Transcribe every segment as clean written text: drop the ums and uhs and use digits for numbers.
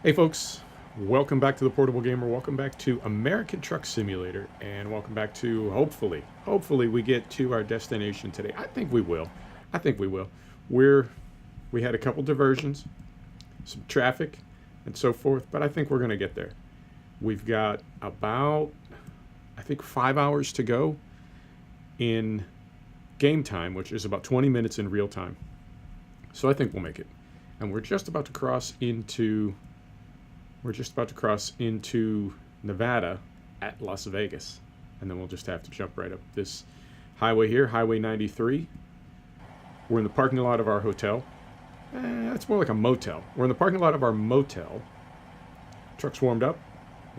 Hey folks, welcome back to the Portable Gamer, welcome back to American Truck Simulator, and welcome back to, hopefully we get to our destination today. I think we will. We had a couple diversions, some traffic, and so forth, but I think we're going to get there. We've got about, I think, 5 hours to go in game time, which is about 20 minutes in real time. So I think we'll make it. And we're just about to cross into Nevada at Las Vegas. And then we'll just have to jump right up this highway here, Highway 93. We're in the parking lot of our hotel. It's more like a motel. We're in the parking lot of our motel. Truck's warmed up.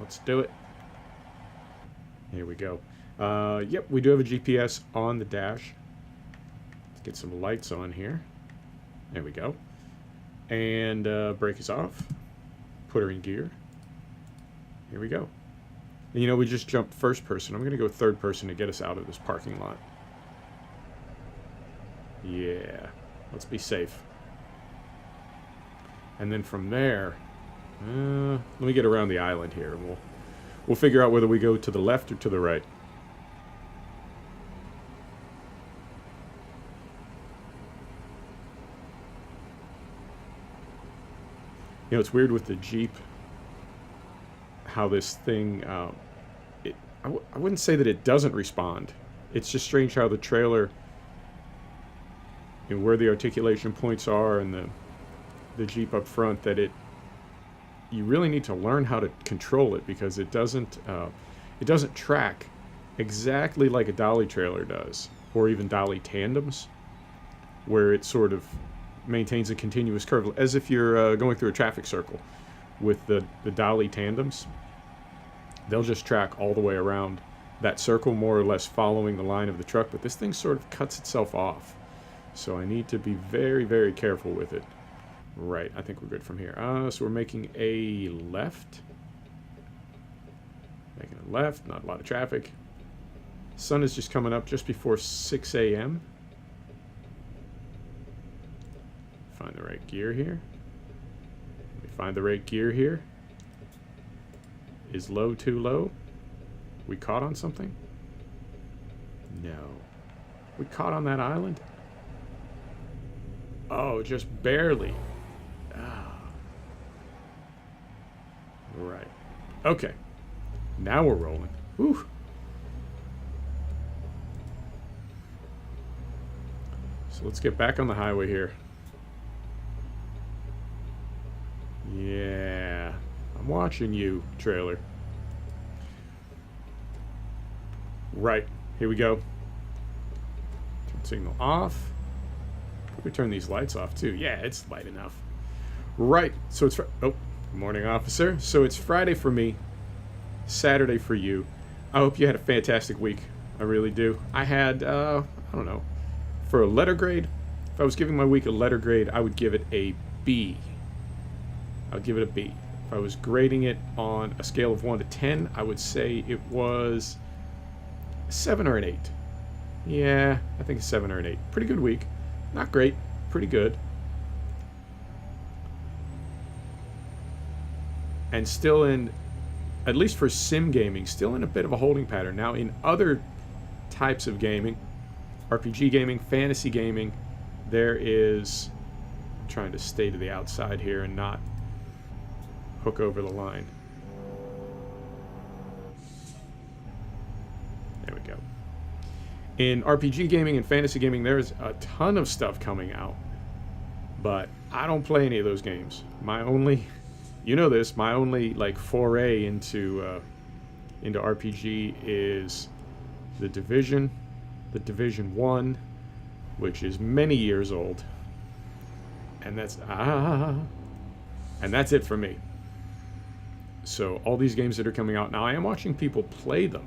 Let's do it. Here we go. Yep, we do have a GPS on the dash. Let's get some lights on here. There we go. And brake is off. Put her in gear. Here we go. And, you know, we just jumped first person. I'm going to go third person to get us out of this parking lot. Yeah. Let's be safe. And then from there, let me get around the island here, and we'll figure out whether we go to the left or to the right. You know, it's weird with the Jeep, how this thing, I wouldn't say that it doesn't respond. It's just strange how the trailer, and where the articulation points are, and the Jeep up front, that you really need to learn how to control it, because it doesn't track exactly like a dolly trailer does, or even dolly tandems, where it sort of maintains a continuous curve, as if you're going through a traffic circle. With the dolly tandems, they'll just track all the way around that circle, more or less following the line of the truck, but this thing sort of cuts itself off. So I need to be very, very careful with it. Right, I think we're good from here. So we're making a left. Making a left, not a lot of traffic. Sun is just coming up just before 6 a.m. Find the right gear here. Let me find the right gear here. Is low too low? We caught on something? No. We caught on that island? Oh, just barely. Ah. Right. Okay. Now we're rolling. Whew. So let's get back on the highway here. Yeah, I'm watching you, trailer. Right, here we go. Turn signal off. Probably turn these lights off too. Yeah, it's light enough. Right, so it's... Oh, good morning, officer. So it's Friday for me, Saturday for you. I hope you had a fantastic week. I really do. I had, I don't know, for a letter grade, if I was giving my week a letter grade, I would give it a B. I'll give it a B. If I was grading it on a scale of 1 to 10, I would say it was a 7 or an 8. Yeah, I think a 7 or an 8. Pretty good week. Not great. Pretty good. And still in, at least for sim gaming, still in a bit of a holding pattern. Now, in other types of gaming, RPG gaming, fantasy gaming, there is... I'm trying to stay to the outside here and not hook over the line. There we go. In RPG gaming and fantasy gaming, there's a ton of stuff coming out, but I don't play any of those games. My only, you know this, my only like foray into RPG is the Division 1, which is many years old, and that's it for me. So all these games that are coming out now, I am watching people play them,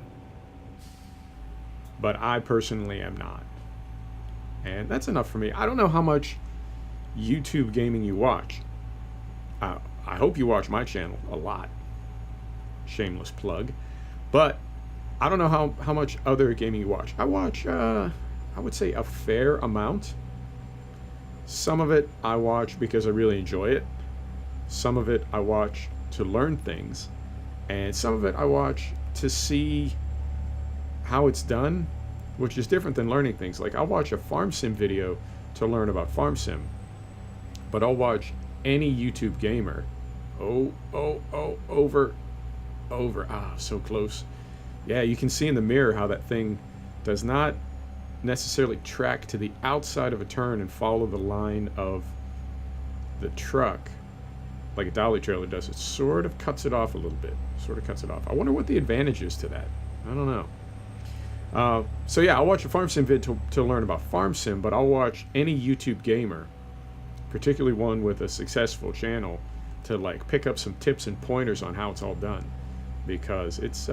but I personally am not. And that's enough for me. I don't know how much YouTube gaming you watch. I hope you watch my channel a lot. Shameless plug. But I don't know how much other gaming you watch. I watch, I would say, a fair amount. Some of it I watch because I really enjoy it. Some of it I watch to learn things, and some of it I watch to see how it's done, which is different than learning things. Like, I'll watch a farm sim video to learn about farm sim, but I'll watch any YouTube gamer. Over. So close. Yeah, you can see in the mirror how that thing does not necessarily track to the outside of a turn and follow the line of the truck like a dolly trailer does. It sort of cuts it off a little bit. I wonder what the advantage is to that. I don't know. So yeah, I'll watch a farm sim vid to learn about farm sim, but I'll watch any YouTube gamer, particularly one with a successful channel, to like pick up some tips and pointers on how it's all done, because it's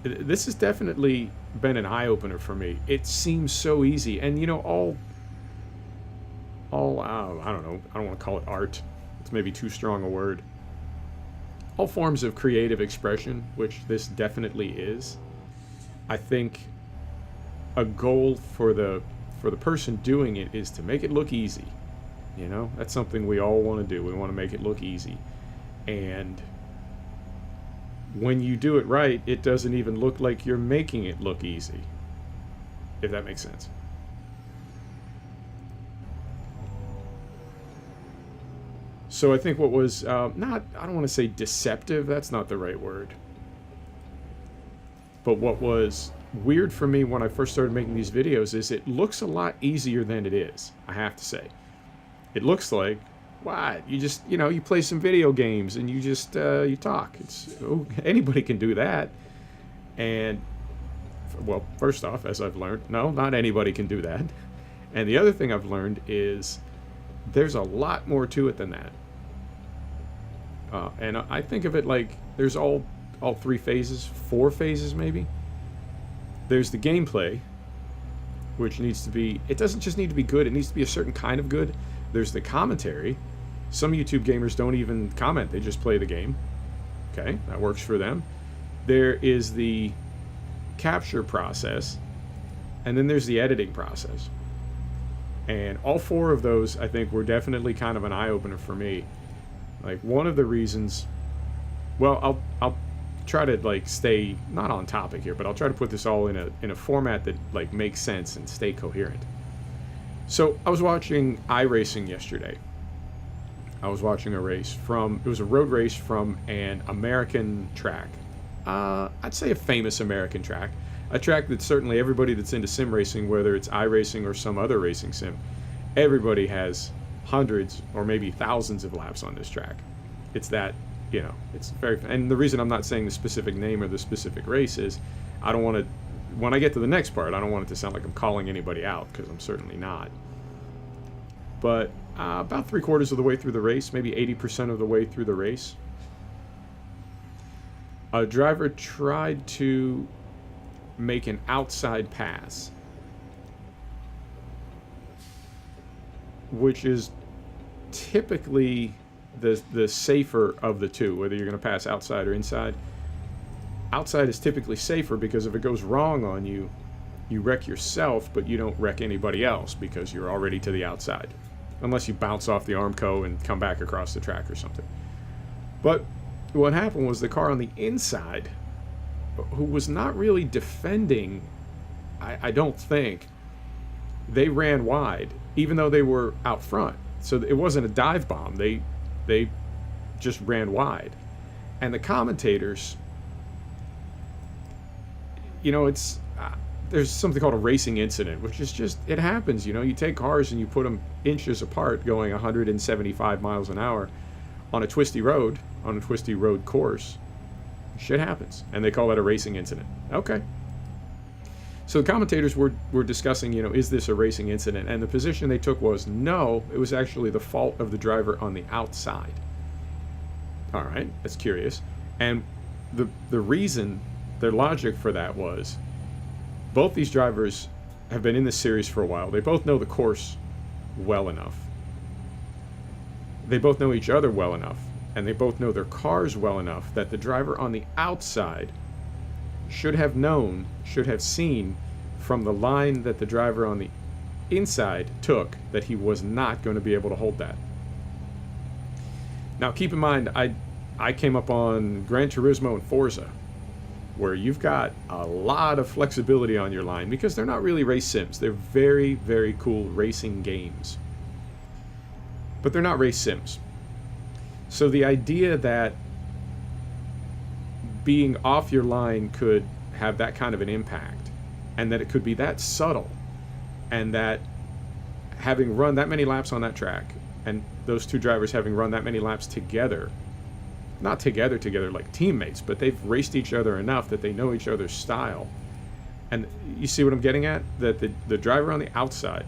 this has definitely been an eye-opener for me. It seems so easy, and you know, all I don't know, I don't want to call it art, it's maybe too strong a word, all forms of creative expression, which this definitely is. I think a goal for the person doing it is to make it look easy. You know, that's something we all want to do. We want to make it look easy. And when you do it right, it doesn't even look like you're making it look easy, if that makes sense. So I think what was I don't want to say deceptive, that's not the right word. But what was weird for me when I first started making these videos is it looks a lot easier than it is, I have to say. It looks like, what? You just, you know, you play some video games and you just, you talk. Anybody can do that. And, well, first off, as I've learned, no, not anybody can do that. And the other thing I've learned is there's a lot more to it than that. And I think of it like there's all 4 phases maybe. There's the gameplay, which needs to be, it doesn't just need to be good, it needs to be a certain kind of good. There's the commentary. Some YouTube gamers don't even comment, they just play the game. Okay, that works for them. There is the capture process, and then there's the editing process. And all 4 of those, I think, were definitely kind of an eye-opener for me. Like, one of the reasons, well, I'll try to like stay not on topic here, but I'll try to put this all in a format that like makes sense and stay coherent. So I was watching iRacing yesterday. I was watching a race it was a road race from an American track. I'd say a famous American track. A track that certainly everybody that's into sim racing, whether it's iRacing or some other racing sim, everybody has hundreds or maybe thousands of laps on this track. It's that, you know, it's very, and the reason I'm not saying the specific name or the specific race is I don't want to, when I get to the next part, I don't want it to sound like I'm calling anybody out, because I'm certainly not. But about 3/4 of the way through the race, maybe 80% of the way through the race, a driver tried to make an outside pass, which is typically the safer of the two, whether you're going to pass outside or inside. Outside is typically safer because if it goes wrong on you, you wreck yourself, but you don't wreck anybody else because you're already to the outside. Unless you bounce off the Armco and come back across the track or something. But what happened was the car on the inside, who was not really defending, I don't think, they ran wide, even though they were out front. So it wasn't a dive bomb. They just ran wide. And the commentators, you know, it's there's something called a racing incident, which is just, it happens, you know. You take cars and you put them inches apart going 175 miles an hour on a twisty road course. Shit happens, and they call that a racing incident. Okay. So the commentators were discussing, you know, is this a racing incident? And the position they took was, no, it was actually the fault of the driver on the outside. All right, that's curious. And the reason, their logic for that was, both these drivers have been in this series for a while. They both know the course well enough. They both know each other well enough, and they both know their cars well enough that the driver on the outside should have known, should have seen from the line that the driver on the inside took that he was not going to be able to hold that. Now, keep in mind, I came up on Gran Turismo and Forza, where you've got a lot of flexibility on your line because they're not really race sims. They're very, very cool racing games. But they're not race sims. So the idea that being off your line could have that kind of an impact, and that it could be that subtle, and that having run that many laps on that track, and those two drivers having run that many laps together, not together like teammates, but they've raced each other enough that they know each other's style. And you see what I'm getting at? That the driver on the outside,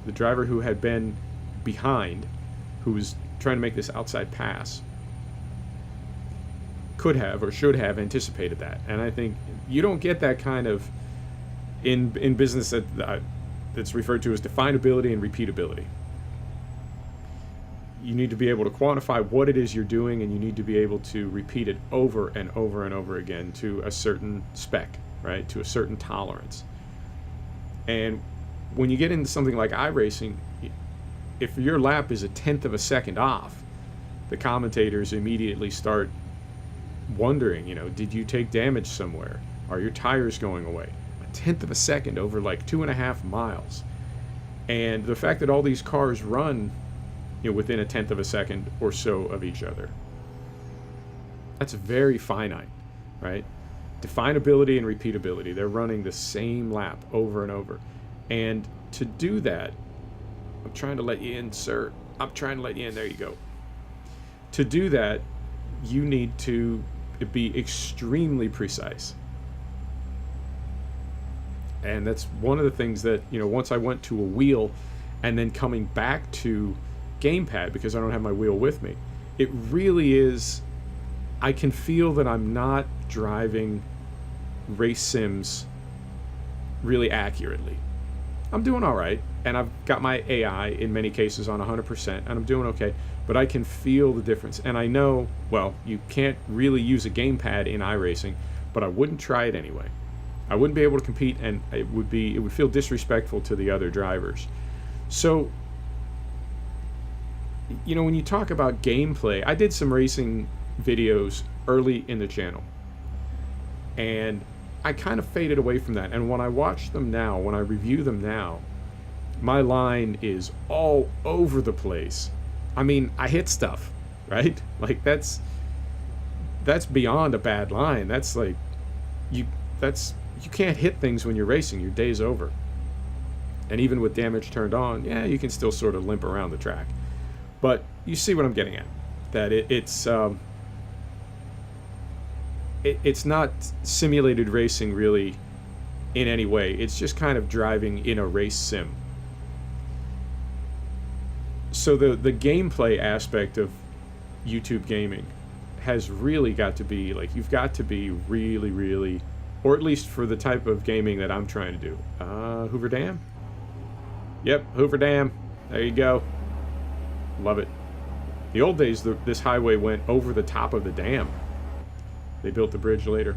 the driver who had been behind, who was trying to make this outside pass, could have or should have anticipated that. And I think you don't get that kind of in business that's referred to as definability and repeatability. You need to be able to quantify what it is you're doing, and you need to be able to repeat it over and over and over again to a certain spec, right? To a certain tolerance. And when you get into something like iRacing, if your lap is 1/10 of a second off, the commentators immediately start wondering, did you take damage somewhere? Are your tires going away? 1/10 of a second over like 2.5 miles. And the fact that all these cars run within 1/10 of a second or so of each other, that's very finite, right? Definability and repeatability. They're running the same lap over and over. And to do that, I'm trying to let you in, sir. I'm trying to let you in. There you go. To do that, you need to be extremely precise. And that's one of the things that, once I went to a wheel and then coming back to gamepad because I don't have my wheel with me, it really is, I can feel that I'm not driving race sims really accurately. I'm doing all right, and I've got my AI in many cases on 100%, and I'm doing okay, but I can feel the difference. And I know, well, you can't really use a gamepad in iRacing, but I wouldn't try it anyway. I wouldn't be able to compete, and it would feel disrespectful to the other drivers. So, when you talk about gameplay, I did some racing videos early in the channel, and I kind of faded away from that. And when I watch them now, when I review them now, my line is all over the place. I mean, I hit stuff, right? Like that's beyond a bad line. That's like you can't hit things when you're racing. Your day's over. And even with damage turned on, yeah, you can still sort of limp around the track. But you see what I'm getting at. That it's not simulated racing really in any way. It's just kind of driving in a race sim. So the gameplay aspect of YouTube gaming has really got to be, like, you've got to be really, really, or at least for the type of gaming that I'm trying to do. Hoover Dam? Yep, Hoover Dam. There you go. Love it. The old days, this highway went over the top of the dam. They built the bridge later.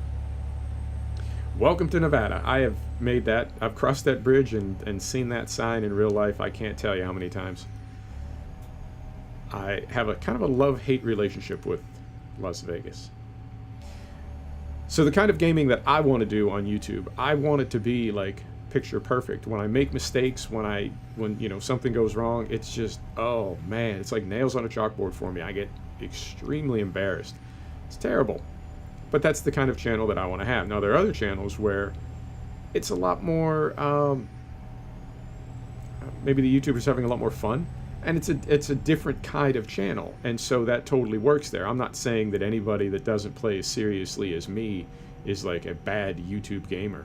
Welcome to Nevada. I have made that. I've crossed that bridge and seen that sign in real life. I can't tell you how many times. I have a kind of a love-hate relationship with Las Vegas. So the kind of gaming that I want to do on YouTube, I want it to be like picture perfect. When I make mistakes, when something goes wrong, it's just, oh man, it's like nails on a chalkboard for me. I get extremely embarrassed. It's terrible. But that's the kind of channel that I want to have. Now, there are other channels where it's a lot more, maybe the YouTuber's having a lot more fun, and it's a different kind of channel, and so that totally works there. I'm not saying that anybody that doesn't play as seriously as me is like a bad YouTube gamer.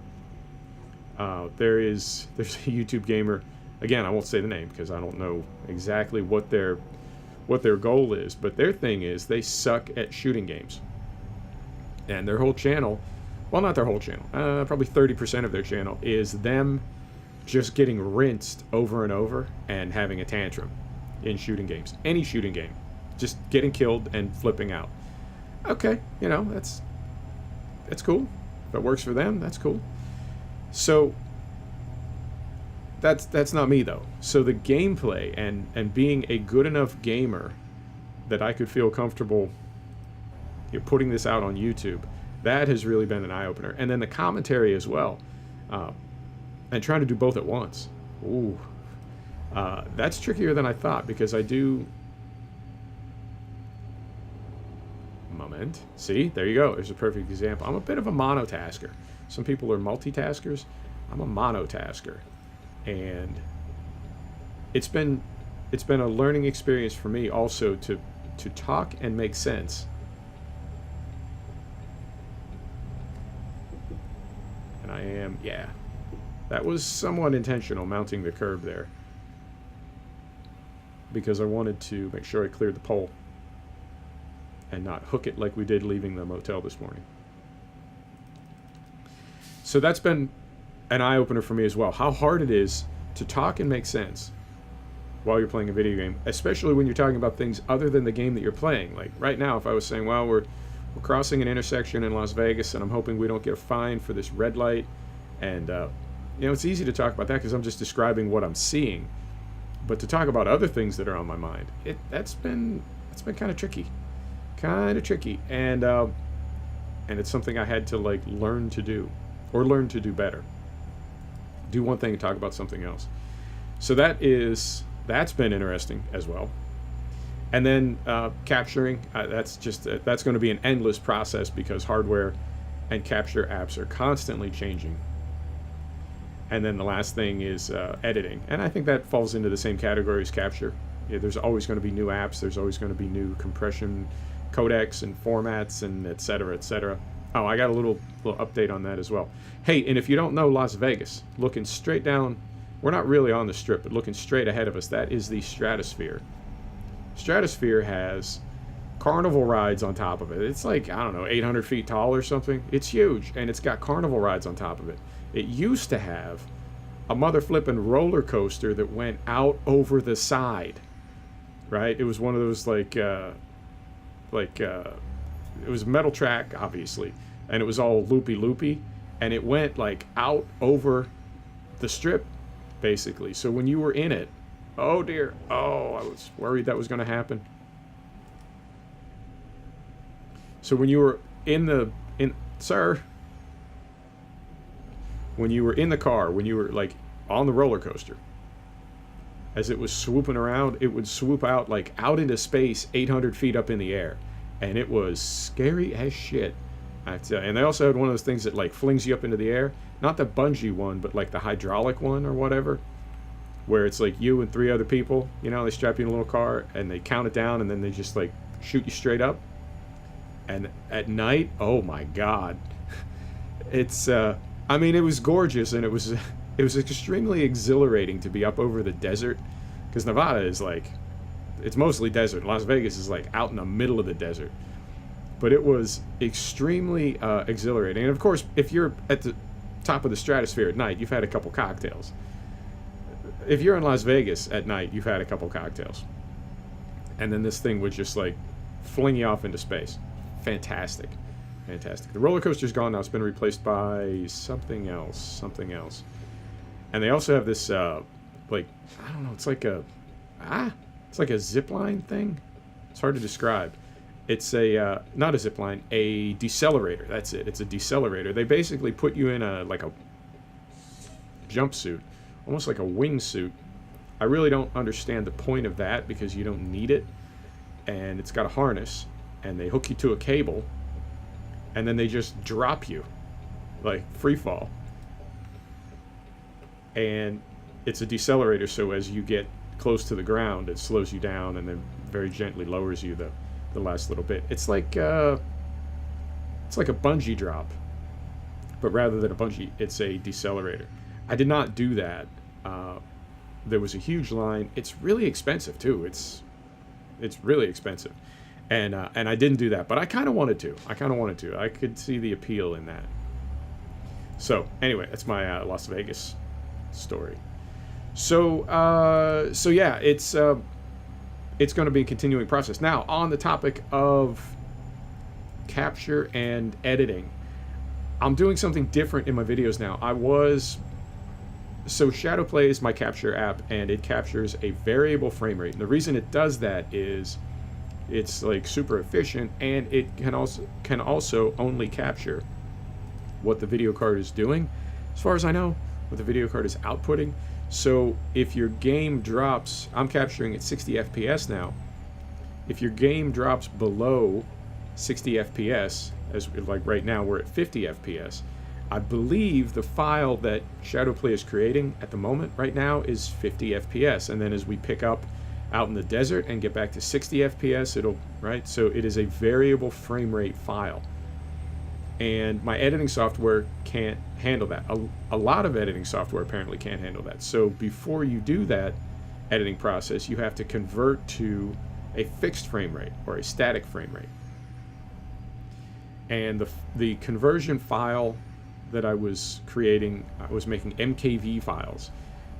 There's a YouTube gamer, again, I won't say the name because I don't know exactly what their goal is, but their thing is they suck at shooting games. And their whole channel, well, not their whole channel, probably 30% of their channel is them just getting rinsed over and over and having a tantrum in shooting games. Any shooting game. Just getting killed and flipping out. Okay, that's cool. If it works for them, that's cool. So that's not me, though. So the gameplay and being a good enough gamer that I could feel comfortable, you know, putting this out on YouTube. That has really been an eye-opener. And then the commentary as well. And trying to do both at once. Ooh. That's trickier than I thought, because I do... Moment. See? There you go. There's a perfect example. I'm a bit of a monotasker. Some people are multitaskers. I'm a monotasker. And it's been a learning experience for me also to talk and make sense. And I am, yeah. That was somewhat intentional, mounting the curb there, because I wanted to make sure I cleared the pole and not hook it like we did leaving the motel this morning. So that's been an eye-opener for me as well, how hard it is to talk and make sense while you're playing a video game, especially when you're talking about things other than the game that you're playing. Like right now, if I was saying, well, we're crossing an intersection in Las Vegas and I'm hoping we don't get a fine for this red light, and you know, it's easy to talk about that because I'm just describing what I'm seeing. But to talk about other things that are on my mind, that's been kind of tricky, and it's something I had to like learn to do, or learn to do better. Do one thing and talk about something else. So that's been interesting as well. And then capturing, that's going to be an endless process because hardware and capture apps are constantly changing. And then the last thing is editing. And I think that falls into the same category as capture. Yeah, there's always going to be new apps. There's always going to be new compression codecs and formats and et cetera, et cetera. Oh, I got a little update on that as well. Hey, and if you don't know Las Vegas, looking straight down, we're not really on the strip, but looking straight ahead of us, that is the Stratosphere. Stratosphere has carnival rides on top of it. It's like, I don't know, 800 feet tall or something. It's huge, and it's got carnival rides on top of it. It used to have a mother flippin' roller coaster that went out over the side, right? It was one of those it was a metal track, obviously, and it was all loopy, and it went like out over the strip, basically. So when you were in it, oh dear, I was worried that was going to happen. So when you were when you were in the car, when you were like on the roller coaster, as it was swooping around, it would swoop out like out into space 800 feet up in the air. And it was scary as shit. And they also had one of those things that like flings you up into the air. Not the bungee one, but like the hydraulic one or whatever, where it's like you and 3 other people, you know, they strap you in a little car and they count it down and then they just like shoot you straight up. And at night, oh my God. It's, I mean, it was gorgeous, and it was extremely exhilarating to be up over the desert, because Nevada is like, it's mostly desert. Las Vegas is like out in the middle of the desert. But it was extremely exhilarating. And of course, if you're at the top of the Stratosphere at night, you've had a couple cocktails. If you're in Las Vegas at night, you've had a couple cocktails. And then this thing would just like fling you off into space. Fantastic. The roller coaster's gone now. It's been replaced by something else. And they also have this like, I don't know, it's like a zip line thing. It's hard to describe. It's a not a zip line, a decelerator. That's it. It's a decelerator. They basically put you in a jumpsuit, almost like a wingsuit. I really don't understand the point of that, because you don't need it. And it's got a harness, and they hook you to a cable, and then they just drop you, like free fall. And it's a decelerator, so as you get close to the ground, it slows you down and then very gently lowers you the last little bit. It's like a bungee drop, but rather than a bungee, it's a decelerator. I did not do that. There was a huge line. It's really expensive too. It's really expensive, and I didn't do that. But I kind of wanted to. I could see the appeal in that. So anyway, that's my Las Vegas story. So yeah, it's going to be a continuing process. Now, on the topic of capture and editing, I'm doing something different in my videos now. So Shadowplay is my capture app, and it captures a variable frame rate. And the reason it does that is It's like super efficient, and it can also only capture what the video card is doing, as far as I know, what the video card is outputting. So if your game drops, I'm capturing at 60 FPS now. If your game drops below 60 FPS, as like right now we're at 50 FPS, I believe the file that Shadowplay is creating at the moment right now is 50 FPS, and then as we pick up out in the desert and get back to 60 FPS, it'll, right? So it is a variable frame rate file. And my editing software can't handle that. A lot of editing software apparently can't handle that. So before you do that editing process, you have to convert to a fixed frame rate or a static frame rate. And the conversion file that I was creating, I was making MKV files,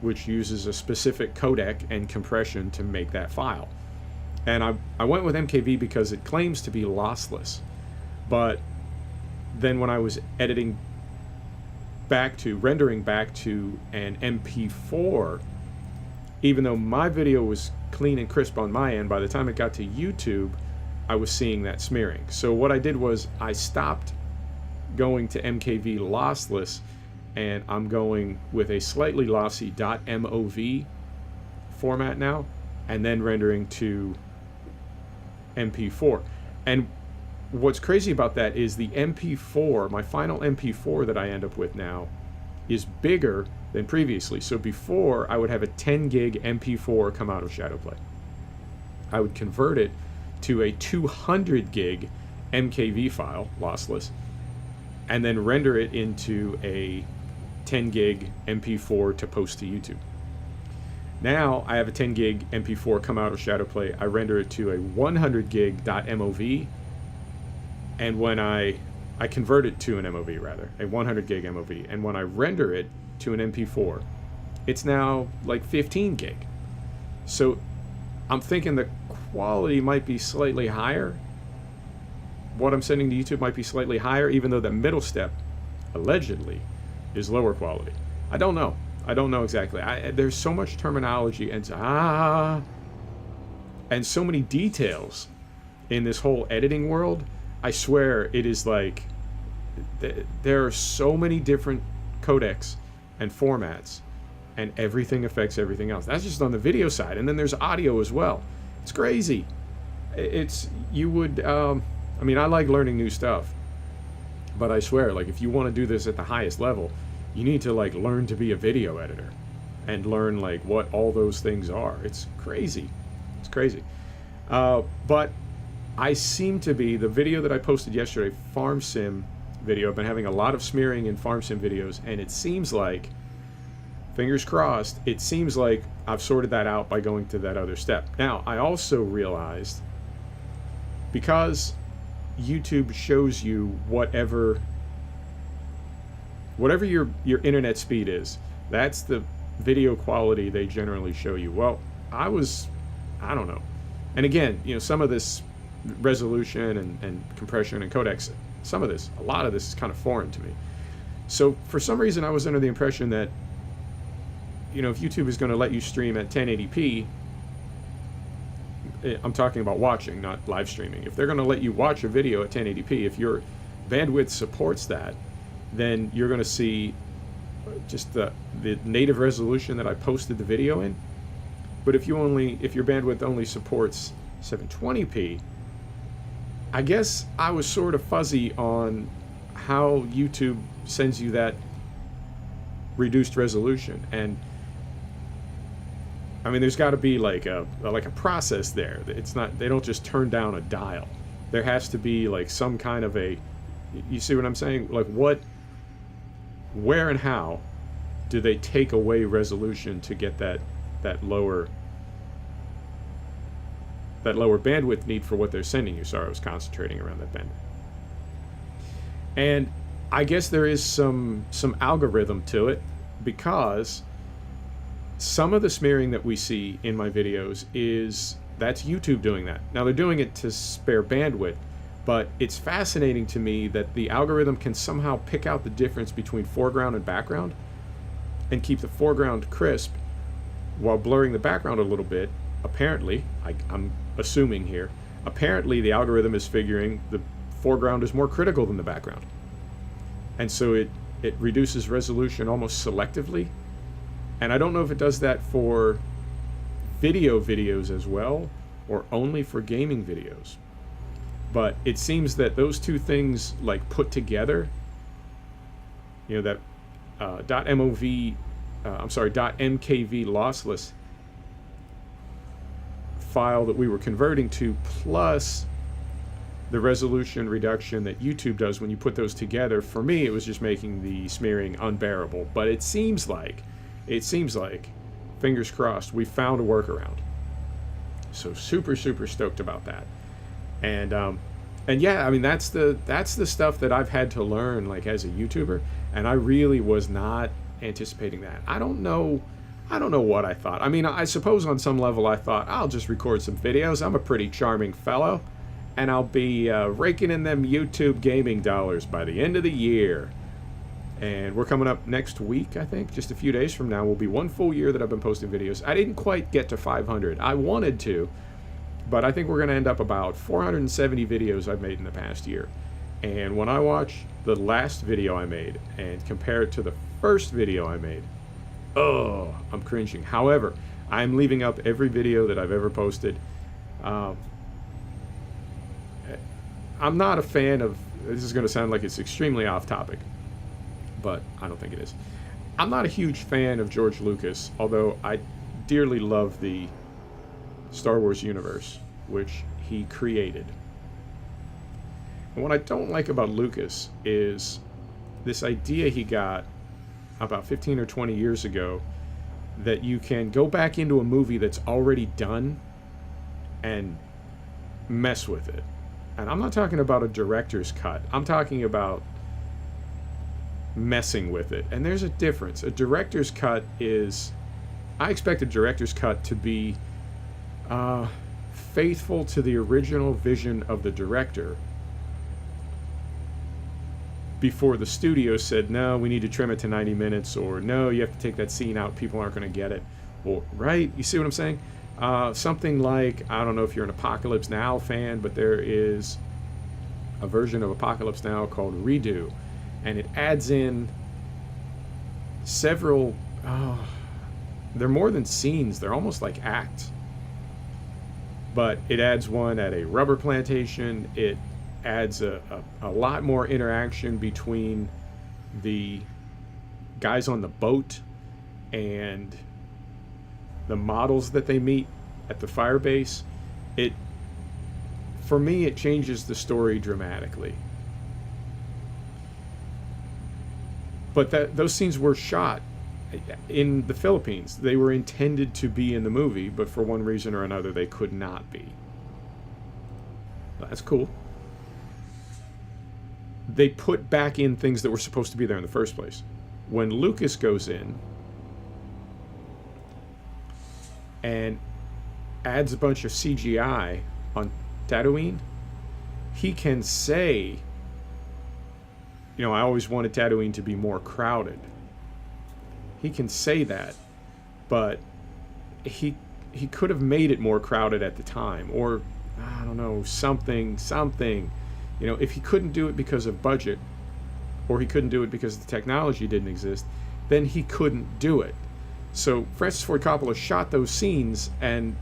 which uses a specific codec and compression to make that file. And I went with MKV because it claims to be lossless. But then when I was rendering back to an MP4, even though my video was clean and crisp on my end, by the time it got to YouTube, I was seeing that smearing. So what I did was I stopped going to MKV lossless, and I'm going with a slightly lossy .mov format now, and then rendering to MP4. And what's crazy about that is the MP4, my final MP4 that I end up with now, is bigger than previously. So before, I would have a 10 gig MP4 come out of Shadowplay. I would convert it to a 200 gig MKV file, lossless, and then render it into a 10 gig MP4 to post to YouTube. Now I have a 10 gig MP4 come out of Shadowplay. I render it to a 100 gig .mov, and when I convert it to an MOV, rather, a 100 gig MOV, and when I render it to an MP4, it's now like 15 gig. So I'm thinking the quality might be slightly higher. What I'm sending to YouTube might be slightly higher, even though the middle step, allegedly, is lower quality. I don't know. I don't know exactly. There's so much terminology and so many details in this whole editing world. I swear it is like there are so many different codecs and formats, and everything affects everything else. That's just on the video side, and then there's audio as well. It's crazy. You would I mean, I like learning new stuff, but I swear, like, if you want to do this at the highest level, you need to like learn to be a video editor and learn like what all those things are. It's crazy. It's crazy. But I seem to be, the video that I posted yesterday, Farm Sim video, I've been having a lot of smearing in Farm Sim videos, and it seems like, fingers crossed, it seems like I've sorted that out by going to that other step. Now, I also realized, because YouTube shows you whatever your internet speed is, that's the video quality they generally show you. Well, I don't know. And again, some of this resolution and compression and codecs, a lot of this is kind of foreign to me. So for some reason, I was under the impression that, if YouTube is going to let you stream at 1080p, I'm talking about watching, not live streaming. If they're going to let you watch a video at 1080p, if your bandwidth supports that, then you're going to see just the native resolution that I posted the video in. But if your bandwidth only supports 720p, I guess I was sort of fuzzy on how YouTube sends you that reduced resolution. And I mean, there's got to be like a process there. They don't just turn down a dial. There has to be like some kind of you see what I'm saying? Like where and how do they take away resolution to get that lower bandwidth need for what they're sending you? Sorry, I was concentrating around that bandwidth. And I guess there is some algorithm to it, because some of the smearing that we see in my videos that's YouTube doing that. Now, they're doing it to spare bandwidth, but it's fascinating to me that the algorithm can somehow pick out the difference between foreground and background and keep the foreground crisp while blurring the background a little bit, apparently, I'm assuming here, apparently the algorithm is figuring the foreground is more critical than the background. And so it reduces resolution almost selectively. And I don't know if it does that for videos as well, or only for gaming videos. But it seems that those two things, like, put together, you know, that .mkv lossless file that we were converting to, plus the resolution reduction that YouTube does, when you put those together, for me it was just making the smearing unbearable. But it seems like, fingers crossed, we found a workaround. So super stoked about that. And yeah, I mean, that's the stuff that I've had to learn, like, as a YouTuber, and I really was not anticipating that. I don't know what I thought. I mean, I suppose on some level I thought, I'll just record some videos. I'm a pretty charming fellow, and I'll be raking in them YouTube gaming dollars by the end of the year. And we're coming up next week, I think, just a few days from now, will be 1 full year that I've been posting videos. I didn't quite get to 500. I wanted to, but I think we're going to end up about 470 videos I've made in the past year. And when I watch the last video I made and compare it to the first video I made, oh, I'm cringing. However, I'm leaving up every video that I've ever posted. I'm not a fan of, this is going to sound like it's extremely off topic, but I don't think it is. I'm not a huge fan of George Lucas, although I dearly love the Star Wars universe, which he created. And what I don't like about Lucas is this idea he got about 15 or 20 years ago that you can go back into a movie that's already done and mess with it. And I'm not talking about a director's cut. I'm talking about messing with it. And there's a difference. A director's cut is, I expect a director's cut to be faithful to the original vision of the director before the studio said, no, we need to trim it to 90 minutes, or no, you have to take that scene out, people aren't going to get it. Or, right? You see what I'm saying? Something like, I don't know if you're an Apocalypse Now fan, but there is a version of Apocalypse Now called Redo, and it adds in several, they're more than scenes, they're almost like acts. But it adds one at a rubber plantation. It adds a lot more interaction between the guys on the boat and the models that they meet at the fire base. For me, it changes the story dramatically. But those scenes were shot in the Philippines. They were intended to be in the movie, but for one reason or another, they could not be. That's cool. They put back in things that were supposed to be there in the first place. When Lucas goes in and adds a bunch of CGI on Tatooine, he can say, you know, I always wanted Tatooine to be more crowded. He can say that, but he could have made it more crowded at the time, or I don't know, something. You know, if he couldn't do it because of budget, or he couldn't do it because the technology didn't exist, then he couldn't do it. So Francis Ford Coppola shot those scenes, and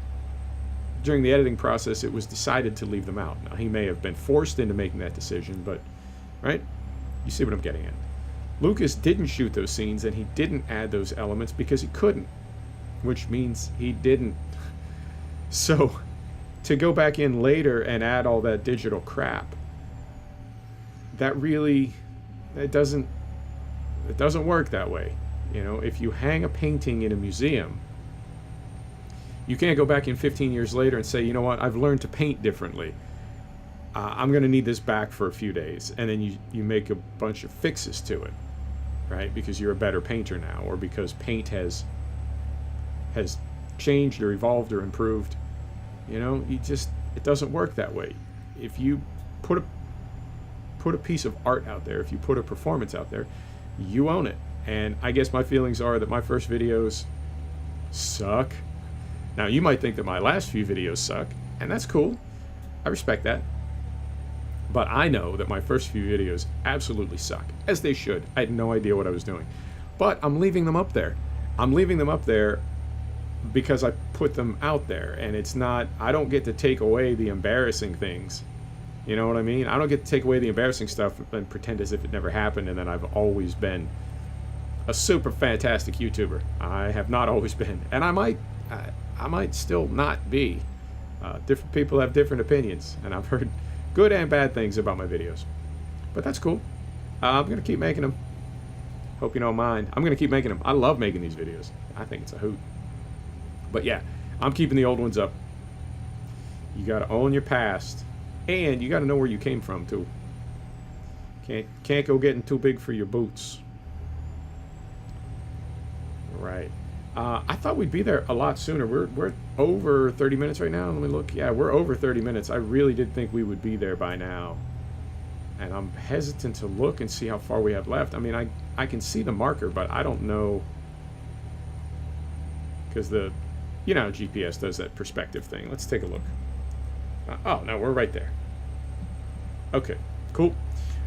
during the editing process, it was decided to leave them out. Now, he may have been forced into making that decision, but, right? You see what I'm getting at. Lucas didn't shoot those scenes, and he didn't add those elements because he couldn't, which means he didn't. So, to go back in later and add all that digital crap, that really, it doesn't work that way. You know, if you hang a painting in a museum, you can't go back in 15 years later and say, you know what, I've learned to paint differently. I'm going to need this back for a few days. And then you make a bunch of fixes to it, right? Because you're a better painter now, or because paint has changed or evolved or improved. You know, it doesn't work that way. If you put a piece of art out there, if you put a performance out there, you own it. And I guess my feelings are that my first videos suck. Now, you might think that my last few videos suck, and that's cool. I respect that. But I know that my first few videos absolutely suck, as they should. I had no idea what I was doing. But I'm leaving them up there. I'm leaving them up there because I put them out there, and it's not, I don't get to take away the embarrassing things. You know what I mean? I don't get to take away the embarrassing stuff and pretend as if it never happened and that I've always been a super fantastic YouTuber. I have not always been, and I might still not be. Different people have different opinions, and I've heard good and bad things about my videos. But that's cool. I'm going to keep making them. Hope you don't mind. I'm going to keep making them. I love making these videos. I think it's a hoot. But yeah, I'm keeping the old ones up. You got to own your past. And you got to know where you came from, too. Can't go getting too big for your boots. Right. I thought we'd be there a lot sooner. We're over 30 minutes right now. Let me look. Yeah, we're over 30 minutes. I really did think we would be there by now. And I'm hesitant to look and see how far we have left. I mean, I can see the marker, but I don't know. Because you know, GPS does that perspective thing. Let's take a look. Oh, no, we're right there. Okay, cool.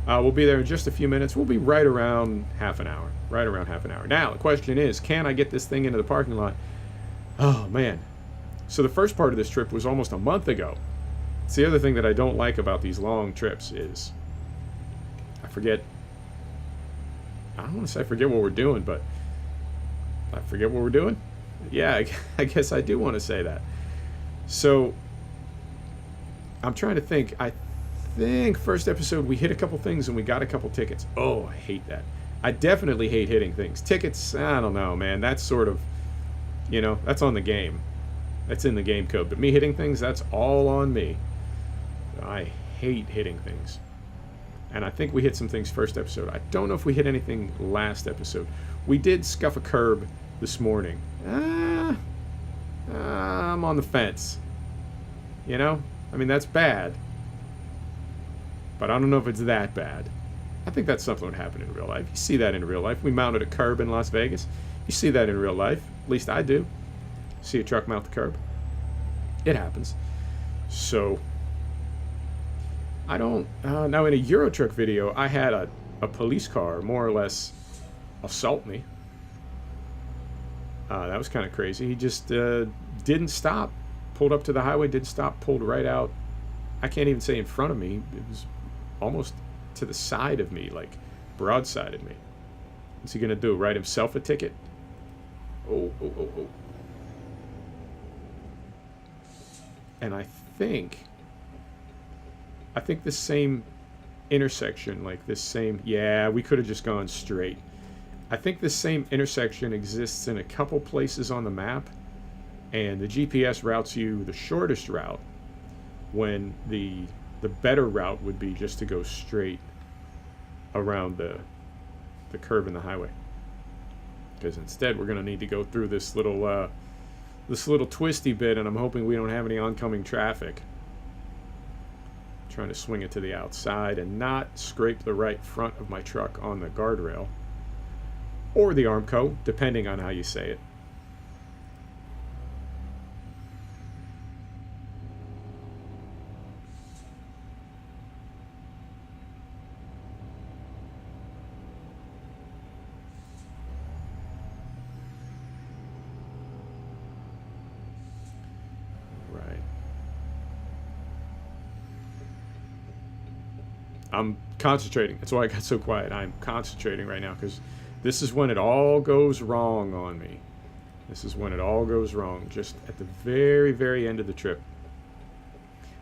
We'll be there in just a few minutes. We'll be right around half an hour. Right around half an hour. Now, the question is, can I get this thing into the parking lot? Oh, man. So the first part of this trip was almost a month ago. It's the other thing that I don't like about these long trips is I forget. I don't want to say I forget what we're doing, but I forget what we're doing? Yeah, I guess I do want to say that. So I'm trying to think. I think first episode we hit a couple things and we got a couple tickets. Oh, I hate that. I definitely hate hitting things. Tickets, I don't know, man. That's sort of, you know, that's on the game. That's in the game code. But me hitting things, that's all on me. I hate hitting things. And I think we hit some things first episode. I don't know if we hit anything last episode. We did scuff a curb this morning. I'm on the fence. You know? I mean, that's bad. But I don't know if it's that bad. I think that's something that would happen in real life. You see that in real life. We mounted a curb in Las Vegas. You see that in real life. At least I do. See a truck mount the curb. It happens. So, I don't... now, in a Euro Truck video, I had a police car more or less assault me. That was kind of crazy. He just didn't stop. Pulled up to the highway, didn't stop, pulled right out. I can't even say in front of me. It was almost to the side of me, like broadsided me. What's he going to do? Write himself a ticket? Oh. And I think this same intersection, like this same... Yeah, we could have just gone straight. I think this same intersection exists in a couple places on the map, and the GPS routes you the shortest route when the better route would be just to go straight around the curve in the highway. Because instead we're going to need to go through this little twisty bit, and I'm hoping we don't have any oncoming traffic. Trying to swing it to the outside and not scrape the right front of my truck on the guardrail. Or the Armco, depending on how you say it. Right. I'm concentrating. That's why I got so quiet. I'm concentrating right now because this is when it all goes wrong on me. This is when it all goes wrong, just at the very, very end of the trip.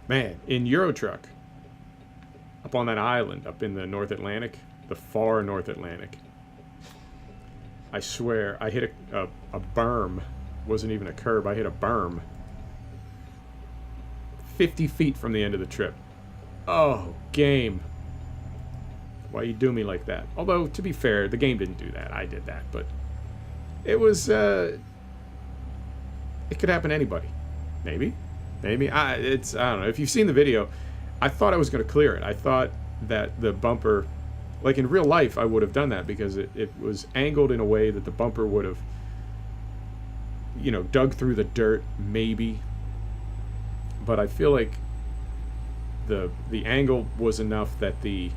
Man, in Euro Truck, up on that island, up in the North Atlantic, the far North Atlantic, I swear, I hit a berm. Wasn't even a curb, I hit a berm. 50 feet from the end of the trip. Oh, game. Why you do me like that? Although, to be fair, the game didn't do that. I did that, but it was, it could happen to anybody. Maybe. I don't know. If you've seen the video, I thought I was going to clear it. I thought that the bumper, like in real life, I would have done that because it was angled in a way that the bumper would have, you know, dug through the dirt, maybe. But I feel like the angle was enough that the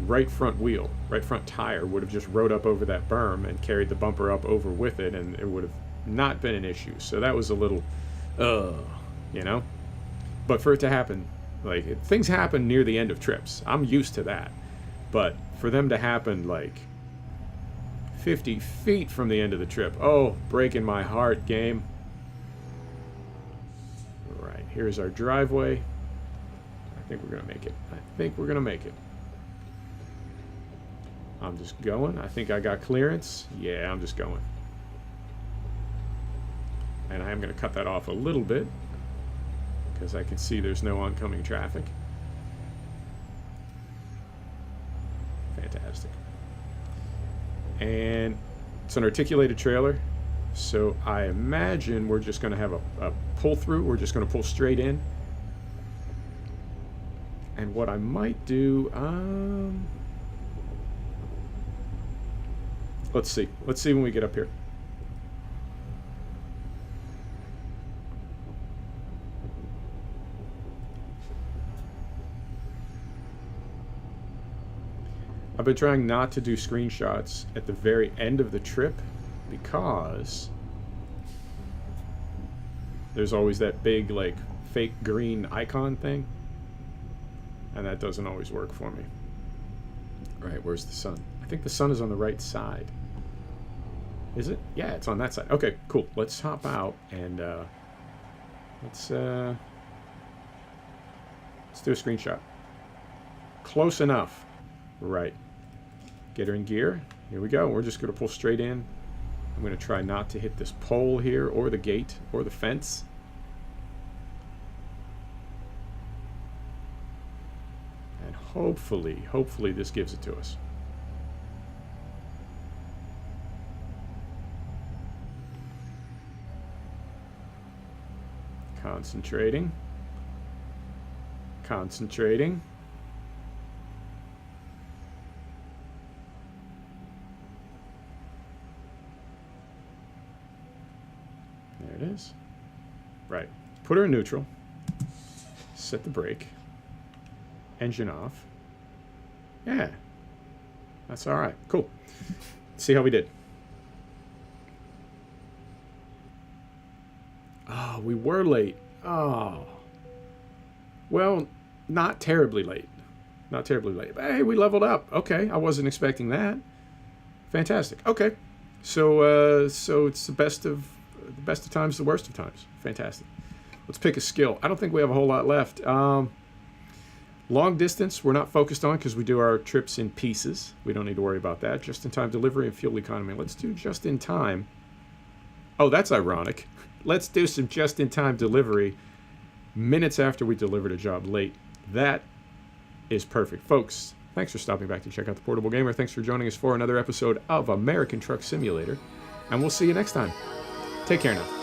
right front tire would have just rode up over that berm and carried the bumper up over with it, and it would have not been an issue. So that was a little, you know. But for it to happen, like, things happen near the end of trips. I'm used to that. But for them to happen, like, 50 feet from the end of the trip, oh, breaking my heart, game. All right, here's our driveway. I think we're going to make it. I think we're going to make it. I'm just going. I think I got clearance. Yeah, I'm just going. And I am going to cut that off a little bit because I can see there's no oncoming traffic. Fantastic. And it's an articulated trailer, so I imagine we're just going to have a pull through. We're just going to pull straight in. And what I might do, let's see. Let's see when we get up here. I've been trying not to do screenshots at the very end of the trip because there's always that big, like, fake green icon thing, and that doesn't always work for me. All right, where's the sun? I think the sun is on the right side. Is it? Yeah, it's on that side. Okay, cool. Let's hop out and let's do a screenshot. Close enough. Right. Get her in gear. Here we go. We're just going to pull straight in. I'm going to try not to hit this pole here or the gate or the fence. And hopefully this gives it to us. Concentrating. Concentrating. There it is. Right. Put her in neutral. Set the brake. Engine off. Yeah. That's all right. Cool. See how we did. Oh, we were late. Oh. Well, not terribly late. Not terribly late. But hey, we leveled up. Okay, I wasn't expecting that. Fantastic. Okay. So so it's the best of times, the worst of times. Fantastic. Let's pick a skill. I don't think we have a whole lot left. Long distance, we're not focused on because we do our trips in pieces. We don't need to worry about that. Just-in-time delivery and fuel economy. Let's do just-in-time. Oh, that's ironic. Let's do some just-in-time delivery minutes after we delivered a job late. That is perfect. Folks, thanks for stopping back to check out The Portable Gamer. Thanks for joining us for another episode of American Truck Simulator. And we'll see you next time. Take care now.